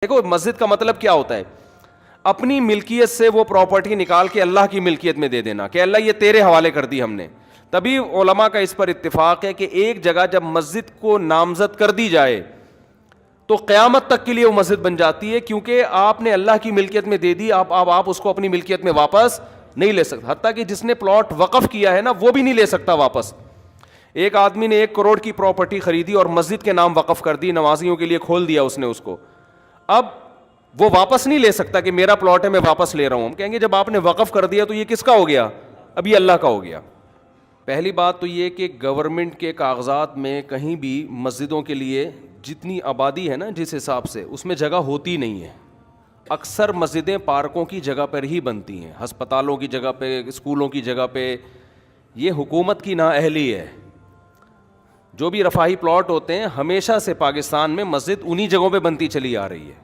دیکھو مسجد کا مطلب کیا ہوتا ہے؟ اپنی ملکیت سے وہ پراپرٹی نکال کے اللہ کی ملکیت میں دے دینا کہ اللہ یہ تیرے حوالے کر دی ہم نے. تبھی علماء کا اس پر اتفاق ہے کہ ایک جگہ جب مسجد کو نامزد کر دی جائے تو قیامت تک کے لیے وہ مسجد بن جاتی ہے, کیونکہ آپ نے اللہ کی ملکیت میں دے دی. آپ اس کو اپنی ملکیت میں واپس نہیں لے سکتے. حتیٰ کہ جس نے پلاٹ وقف کیا ہے نا وہ بھی نہیں لے سکتا واپس. ایک آدمی نے 1 کروڑ کی پراپرٹی خریدی اور مسجد کے نام وقف کر دی, نمازیوں کے لیے کھول دیا اس نے اس کو. اب وہ واپس نہیں لے سکتا کہ میرا پلاٹ ہے میں واپس لے رہا ہوں. ہم کہیں گے جب آپ نے وقف کر دیا تو یہ کس کا ہو گیا؟ اب یہ اللہ کا ہو گیا. پہلی بات تو یہ کہ گورنمنٹ کے کاغذات میں کہیں بھی مسجدوں کے لیے جتنی آبادی ہے نا جس حساب سے اس میں جگہ ہوتی نہیں ہے. اکثر مسجدیں پارکوں کی جگہ پر ہی بنتی ہیں, ہسپتالوں کی جگہ پہ, اسکولوں کی جگہ پہ. یہ حکومت کی نااہلی ہے. جو بھی رفاہی پلاٹ ہوتے ہیں ہمیشہ سے پاکستان میں مسجد انہی جگہوں پہ بنتی چلی آ رہی ہے.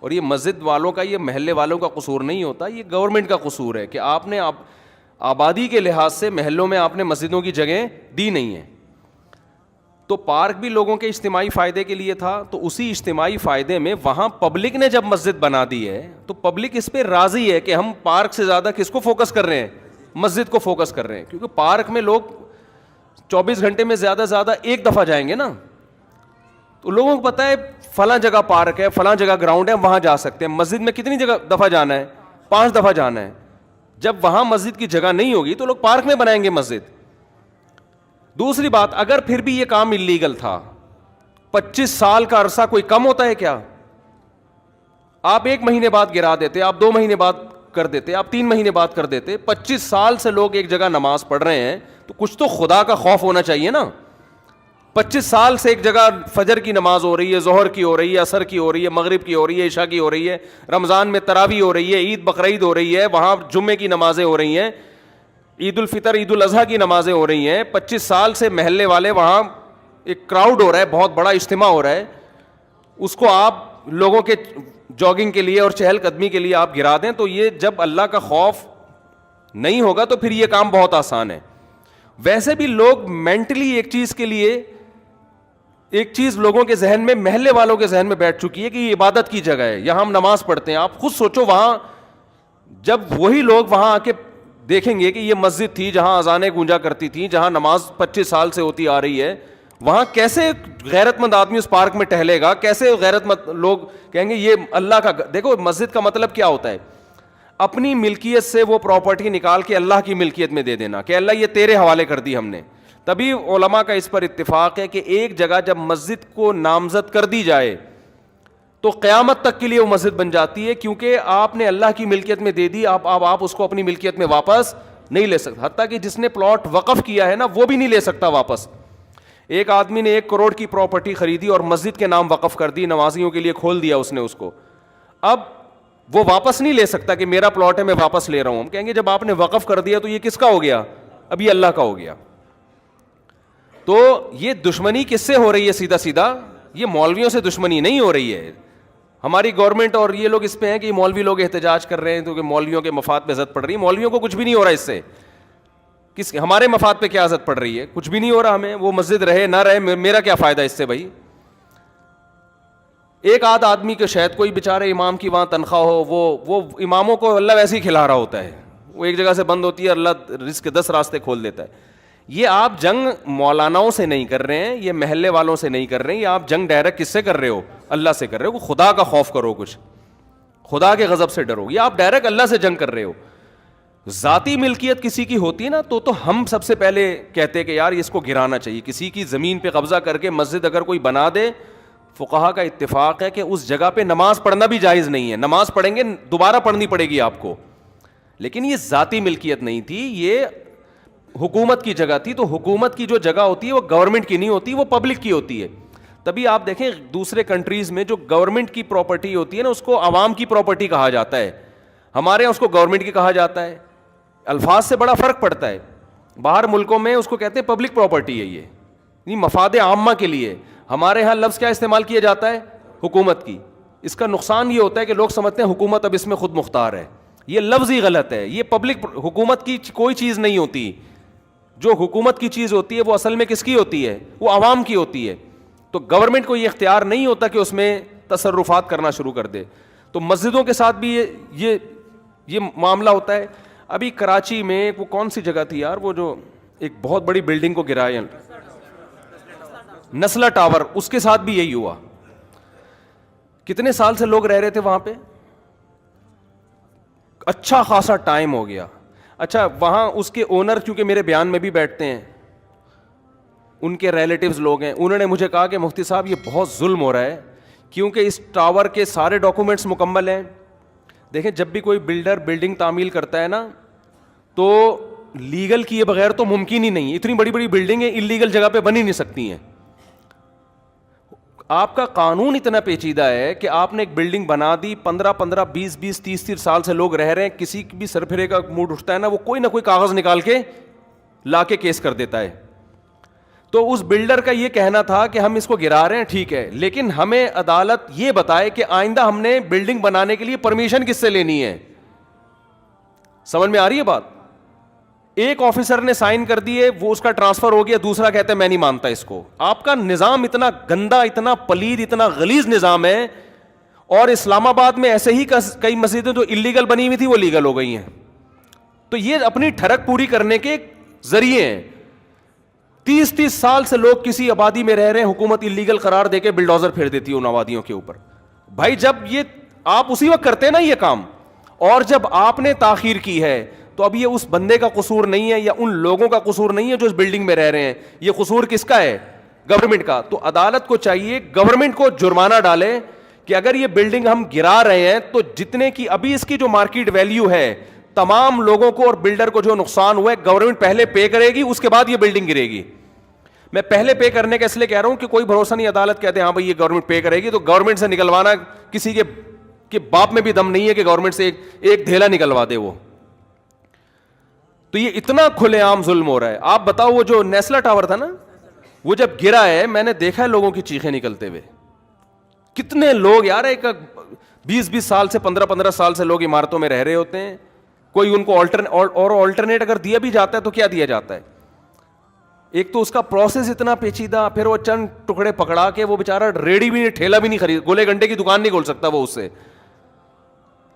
اور یہ مسجد والوں کا, یہ محلے والوں کا قصور نہیں ہوتا, یہ گورنمنٹ کا قصور ہے کہ آپ نے آبادی کے لحاظ سے محلوں میں آپ نے مسجدوں کی جگہیں دی نہیں ہیں. تو پارک بھی لوگوں کے اجتماعی فائدے کے لیے تھا, تو اسی اجتماعی فائدے میں وہاں پبلک نے جب مسجد بنا دی ہے تو پبلک اس پہ راضی ہے کہ ہم پارک سے زیادہ کس کو فوکس کر رہے ہیں؟ مسجد کو فوکس کر رہے ہیں. کیونکہ پارک میں لوگ 24 گھنٹے میں زیادہ سے زیادہ ایک دفعہ جائیں گے نا, تو لوگوں کو پتہ ہے فلاں جگہ پارک ہے, فلاں جگہ گراؤنڈ ہے, وہاں جا سکتے ہیں. مسجد میں کتنی جگہ دفعہ جانا ہے؟ 5 دفعہ جانا ہے. جب وہاں مسجد کی جگہ نہیں ہوگی تو لوگ پارک میں بنائیں گے مسجد. دوسری بات, اگر پھر بھی یہ کام اللیگل تھا, 25 سال کا عرصہ کوئی کم ہوتا ہے کیا؟ آپ 1 مہینے بعد گرا دیتے, آپ 2 مہینے بعد کر دیتے, آپ 3 مہینے بعد کر دیتے. 25 سال سے لوگ ایک جگہ نماز پڑھ رہے ہیں تو کچھ تو خدا کا خوف ہونا چاہیے نا. 25 سال سے ایک جگہ فجر کی نماز ہو رہی ہے, ظہر کی ہو رہی ہے, عصر کی ہو رہی ہے, مغرب کی ہو رہی ہے, عشاء کی ہو رہی ہے, رمضان میں تراویح ہو رہی ہے, عید بقرعید ہو رہی ہے, وہاں جمعے کی نمازیں ہو رہی ہیں, عید الفطر عید الاضحیٰ کی نمازیں ہو رہی ہیں. 25 سال سے محلے والے وہاں ایک کراؤڈ ہو رہا ہے, بہت بڑا اجتماع ہو رہا ہے, اس کو آپ لوگوں کے جاگنگ کے لیے اور چہل قدمی کے لیے آپ گرا دیں, تو یہ جب اللہ کا خوف نہیں ہوگا تو پھر یہ کام بہت آسان ہے. ویسے بھی لوگ مینٹلی ایک چیز لوگوں کے ذہن میں, محلے والوں کے ذہن میں بیٹھ چکی ہے کہ یہ عبادت کی جگہ ہے, یہاں ہم نماز پڑھتے ہیں. آپ خود سوچو, وہاں جب وہی لوگ وہاں آ کے دیکھیں گے کہ یہ مسجد تھی جہاں اذانیں گونجا کرتی تھیں, جہاں نماز 25 سال سے ہوتی آ رہی ہے, وہاں کیسے غیرت مند آدمی اس پارک میں ٹہلے گا؟ کیسے غیرت مند لوگ کہیں گے یہ اللہ کا. دیکھو مسجد کا مطلب کیا ہوتا ہے؟ اپنی ملکیت سے وہ پراپرٹی نکال کے اللہ کی ملکیت میں دے دینا کہ اللہ یہ تیرے حوالے کر دی ہم نے. تبھی علماء کا اس پر اتفاق ہے کہ ایک جگہ جب مسجد کو نامزد کر دی جائے تو قیامت تک کے لیے وہ مسجد بن جاتی ہے, کیونکہ آپ نے اللہ کی ملکیت میں دے دی. آپ اس کو اپنی ملکیت میں واپس نہیں لے سکتے. حتیٰ کہ جس نے پلاٹ وقف کیا ہے نا وہ بھی نہیں لے سکتا واپس. ایک آدمی نے 1 کروڑ کی پراپرٹی خریدی اور مسجد کے نام وقف کر دی, نمازیوں کے لیے کھول دیا اس نے اس کو. اب وہ واپس نہیں لے سکتا کہ میرا پلاٹ ہے میں واپس لے رہا ہوں. ہم کہیں گے جب آپ نے وقف کر دیا تو یہ کس کا ہو گیا؟ اب یہ اللہ کا ہو گیا. تو یہ دشمنی کس سے ہو رہی ہے؟ سیدھا سیدھا یہ مولویوں سے دشمنی نہیں ہو رہی ہے. ہماری گورنمنٹ اور یہ لوگ اس پہ ہیں کہ مولوی لوگ احتجاج کر رہے ہیں کیونکہ مولویوں کے مفاد پہ اذیت پڑ رہی ہے. مولویوں کو کچھ بھی نہیں ہو رہا اس سے. ہمارے مفاد پہ کیا اذیت پڑ رہی ہے؟ کچھ بھی نہیں ہو رہا ہمیں. وہ مسجد رہے نہ رہے, میرا کیا فائدہ اس سے بھائی؟ ایک آدھ آدمی کے شاید کوئی بیچارے امام کی وہاں تنخواہ ہو, وہ اماموں کو اللہ ویسے ہی کھلا رہا ہوتا ہے. وہ ایک جگہ سے بند ہوتی ہے, اللہ رزق کے 10 راستے کھول دیتا ہے. یہ آپ جنگ مولاناؤں سے نہیں کر رہے ہیں, یہ محلے والوں سے نہیں کر رہے ہیں, یہ آپ جنگ ڈائریکٹ کس سے کر رہے ہو؟ اللہ سے کر رہے ہو. خدا کا خوف کرو, کچھ خدا کے غضب سے ڈرو. یہ آپ ڈائریکٹ اللہ سے جنگ کر رہے ہو. ذاتی ملکیت کسی کی ہوتی ہے نا تو ہم سب سے پہلے کہتے کہ یار اس کو گرانا چاہیے. کسی کی زمین پہ قبضہ کر کے مسجد اگر کوئی بنا دے, فقہا کا اتفاق ہے کہ اس جگہ پہ نماز پڑھنا بھی جائز نہیں ہے. نماز پڑھیں گے دوبارہ پڑھنی پڑے گی آپ کو, لیکن یہ ذاتی ملکیت نہیں تھی, یہ حکومت کی جگہ تھی. تو حکومت کی جو جگہ ہوتی ہے وہ گورنمنٹ کی نہیں ہوتی, وہ پبلک کی ہوتی ہے. تبھی آپ دیکھیں دوسرے کنٹریز میں جو گورنمنٹ کی پراپرٹی ہوتی ہے نا اس کو عوام کی پراپرٹی کہا جاتا ہے. ہمارے یہاں اس کو گورنمنٹ کی کہا جاتا ہے. الفاظ سے بڑا فرق پڑتا ہے. باہر ملکوں میں اس کو کہتے ہیں پبلک پراپرٹی ہے, یہ مفاد عامہ کے لیے. ہمارے ہاں لفظ کیا استعمال کیا جاتا ہے؟ حکومت کی. اس کا نقصان یہ ہوتا ہے کہ لوگ سمجھتے ہیں حکومت اب اس میں خود مختار ہے. یہ لفظ ہی غلط ہے. یہ پبلک حکومت کی کوئی چیز نہیں ہوتی. جو حکومت کی چیز ہوتی ہے وہ اصل میں کس کی ہوتی ہے؟ وہ عوام کی ہوتی ہے. تو گورنمنٹ کو یہ اختیار نہیں ہوتا کہ اس میں تصرفات کرنا شروع کر دے. تو مسجدوں کے ساتھ بھی یہ معاملہ ہوتا ہے. ابھی کراچی میں وہ کون سی جگہ تھی یار, وہ جو ایک بہت بڑی بلڈنگ کو گرایا, نسلا ٹاور, اس کے ساتھ بھی یہی ہوا. کتنے سال سے لوگ رہ رہے تھے وہاں پہ, اچھا خاصا ٹائم ہو گیا. اچھا وہاں اس کے اونر کیونکہ میرے بیان میں بھی بیٹھتے ہیں, ان کے ریلیٹیوز لوگ ہیں, انہوں نے مجھے کہا کہ مفتی صاحب یہ بہت ظلم ہو رہا ہے کیونکہ اس ٹاور کے سارے ڈاکومنٹس مکمل ہیں. دیکھیں جب بھی کوئی بلڈر بلڈنگ تعمیل کرتا ہے نا تو لیگل کیے بغیر تو ممکن ہی نہیں. اتنی بڑی بڑی بلڈنگیں انلیگل جگہ پہ بن ہی نہیں سکتی ہیں. آپ کا قانون اتنا پیچیدہ ہے کہ آپ نے ایک بلڈنگ بنا دی, 15 20 30 سال سے لوگ رہ رہے ہیں, کسی بھی سرپھرے کا موڈ اٹھتا ہے نا وہ کوئی نہ کوئی کاغذ نکال کے لا کے کیس کر دیتا ہے. تو اس بلڈر کا یہ کہنا تھا کہ ہم اس کو گرا رہے ہیں ٹھیک ہے, لیکن ہمیں عدالت یہ بتائے کہ آئندہ ہم نے بلڈنگ بنانے کے لیے پرمیشن کس سے لینی ہے. سمجھ میں آ رہی ہے بات؟ ایک آفیسر نے سائن کر دیے, وہ اس کا ٹرانسفر ہو گیا, دوسرا کہتا ہے میں نہیں مانتا اس کو. آپ کا نظام اتنا گندا, اتنا پلید, اتنا غلیظ نظام ہے. اور اسلام آباد میں ایسے ہی کئی مسجدیں جو انلیگل بنی ہوئی تھی وہ لیگل ہو گئی ہیں. تو یہ اپنی ٹھڑک پوری کرنے کے ذریعے ہیں. 30 سال سے لوگ کسی آبادی میں رہ رہے ہیں, حکومت انلیگل قرار دے کے بلڈوزر پھیر دیتی ہے ان آبادیوں کے اوپر. بھائی جب یہ آپ اسی وقت کرتے ہیں نا یہ کام, اور جب آپ نے تاخیر کی ہے تو اب یہ اس بندے کا قصور نہیں ہے یا ان لوگوں کا قصور نہیں ہے جو اس بلڈنگ میں رہ رہے ہیں, یہ قصور کس کا ہے؟ گورنمنٹ کا. تو عدالت کو چاہیے گورنمنٹ کو جرمانہ ڈالے کہ اگر یہ بلڈنگ ہم گرا رہے ہیں تو جتنے کی ابھی اس کی جو مارکیٹ ویلیو ہے, تمام لوگوں کو اور بلڈر کو جو نقصان ہوا ہے گورنمنٹ پہلے پے کرے گی, اس کے بعد یہ بلڈنگ گرے گی. میں پہلے پے کرنے کا اس لیے کہہ رہا ہوں کہ کوئی بھروسہ نہیں, عدالت کہتے ہیں ہاں بھائی یہ گورنمنٹ پے کرے گی, تو گورنمنٹ سے نکلوانا کسی کے باپ میں بھی دم نہیں ہے کہ گورنمنٹ سے ایک دھیلا نکلوا دے وہ. تو یہ اتنا کھلے عام ظلم ہو رہا ہے. آپ بتاؤ وہ جو نیسلا ٹاور تھا نا, وہ جب گرا ہے میں نے دیکھا ہے لوگوں کی چیخیں نکلتے ہوئے. کتنے لوگ یار, ایک 20 سال سے 15 سال سے لوگ عمارتوں میں رہ رہے ہوتے ہیں, کوئی ان کو آلٹرنیٹ اگر دیا بھی جاتا ہے تو کیا دیا جاتا ہے؟ ایک تو اس کا پروسیس اتنا پیچیدہ, پھر وہ چند ٹکڑے پکڑا کے وہ بیچارہ ریڑی بھی نہیں, ٹھیلا بھی نہیں خرید, گولے گنڈے کی دکان نہیں کھول سکتا وہ اس سے.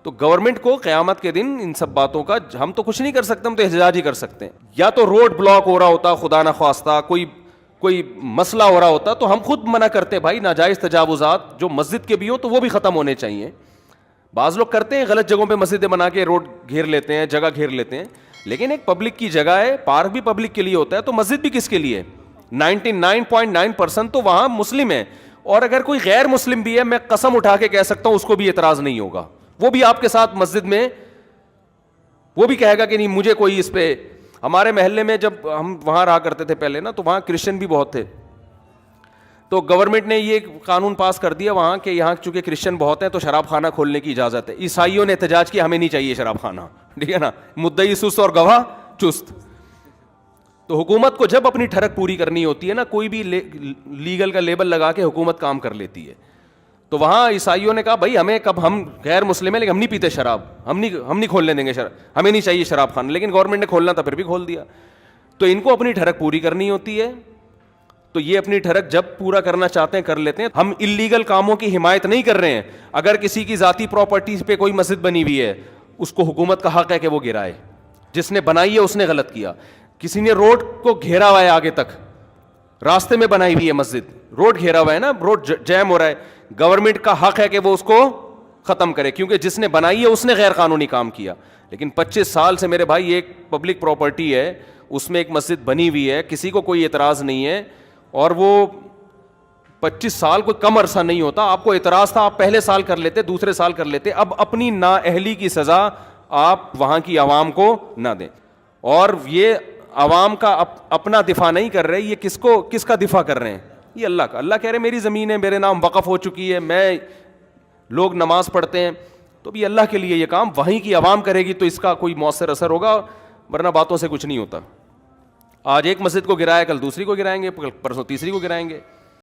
تو گورنمنٹ کو قیامت کے دن ان سب باتوں کا ہم تو کچھ نہیں کر سکتے, ہم تو احتجاج ہی کر سکتے ہیں. یا تو روڈ بلاک ہو رہا ہوتا, خدا نہ خواستہ کوئی مسئلہ ہو رہا ہوتا تو ہم خود منع کرتے, بھائی ناجائز تجاوزات جو مسجد کے بھی ہوں تو وہ بھی ختم ہونے چاہیے. بعض لوگ کرتے ہیں غلط جگہوں پہ مسجدیں بنا کے روڈ گھیر لیتے ہیں, جگہ گھیر لیتے ہیں, لیکن ایک پبلک کی جگہ ہے, پارک بھی پبلک کے لیے ہوتا ہے, تو مسجد بھی کس کے لیے؟ 99.9% تو وہاں مسلم ہے, اور اگر کوئی غیر مسلم بھی ہے میں قسم اٹھا کے کہہ سکتا ہوں اس کو بھی اعتراض نہیں ہوگا, وہ بھی آپ کے ساتھ مسجد میں وہ بھی کہے گا کہ نہیں مجھے کوئی اس پہ. ہمارے محلے میں جب ہم وہاں رہا کرتے تھے پہلے نا, تو وہاں کرسچن بھی بہت تھے, تو گورنمنٹ نے یہ قانون پاس کر دیا وہاں کہ یہاں چونکہ کرسچن بہت ہیں تو شراب خانہ کھولنے کی اجازت ہے. عیسائیوں نے احتجاج کیا ہمیں نہیں چاہیے شراب خانہ, ٹھیک ہے نا, مدعی سست اور گواہ چست. تو حکومت کو جب اپنی ٹھڑک پوری کرنی ہوتی ہے نا, کوئی بھی لیگل کا لیبل لگا کے حکومت کام کر لیتی ہے. تو وہاں عیسائیوں نے کہا بھائی ہمیں کب, ہم غیر مسلم ہیں لیکن ہم نہیں پیتے شراب, ہم نہیں کھولنے دیں گے شراب, ہمیں نہیں چاہیے شراب خانہ, لیکن گورنمنٹ نے کھولنا تھا پھر بھی کھول دیا. تو ان کو اپنی ٹھڑک پوری کرنی ہوتی ہے, تو یہ اپنی ٹھڑک جب پورا کرنا چاہتے ہیں کر لیتے ہیں. ہم انلیگل کاموں کی حمایت نہیں کر رہے ہیں. اگر کسی کی ذاتی پراپرٹی پہ کوئی مسجد بنی ہوئی ہے, اس کو حکومت کا حق ہے کہ وہ گرائے, جس نے بنائی ہے اس نے غلط کیا. کسی نے روڈ کو گھیرا ہوا ہے, آگے تک راستے میں بنائی ہوئی ہے مسجد, روڈ گھیرا ہوا ہے نا, روڈ جیم ہو رہا ہے, گورنمنٹ کا حق ہے کہ وہ اس کو ختم کرے, کیونکہ جس نے بنائی ہے اس نے غیر قانونی کام کیا. لیکن 25 سال سے میرے بھائی ایک پبلک پراپرٹی ہے, اس میں ایک مسجد بنی ہوئی ہے, کسی کو کوئی اعتراض نہیں ہے, اور وہ 25 سال کوئی کم عرصہ نہیں ہوتا. آپ کو اعتراض تھا, آپ پہلے سال کر لیتے, دوسرے سال کر لیتے. اب اپنی نااہلی کی سزا آپ وہاں کی عوام کو نہ دیں. اور یہ عوام کا اپنا دفاع نہیں کر رہے, یہ کس کا دفاع کر رہے ہیں؟ یہ اللہ کا. اللہ کہہ رہے میری زمین ہے, میرے نام وقف ہو چکی ہے, میں لوگ نماز پڑھتے ہیں, تو بھی اللہ کے لیے یہ کام وہیں کی عوام کرے گی تو اس کا کوئی مؤثر اثر ہوگا, ورنہ باتوں سے کچھ نہیں ہوتا. آج ایک مسجد کو گرایا, کل دوسری کو گرائیں گے, پرسوں تیسری کو گرائیں گے.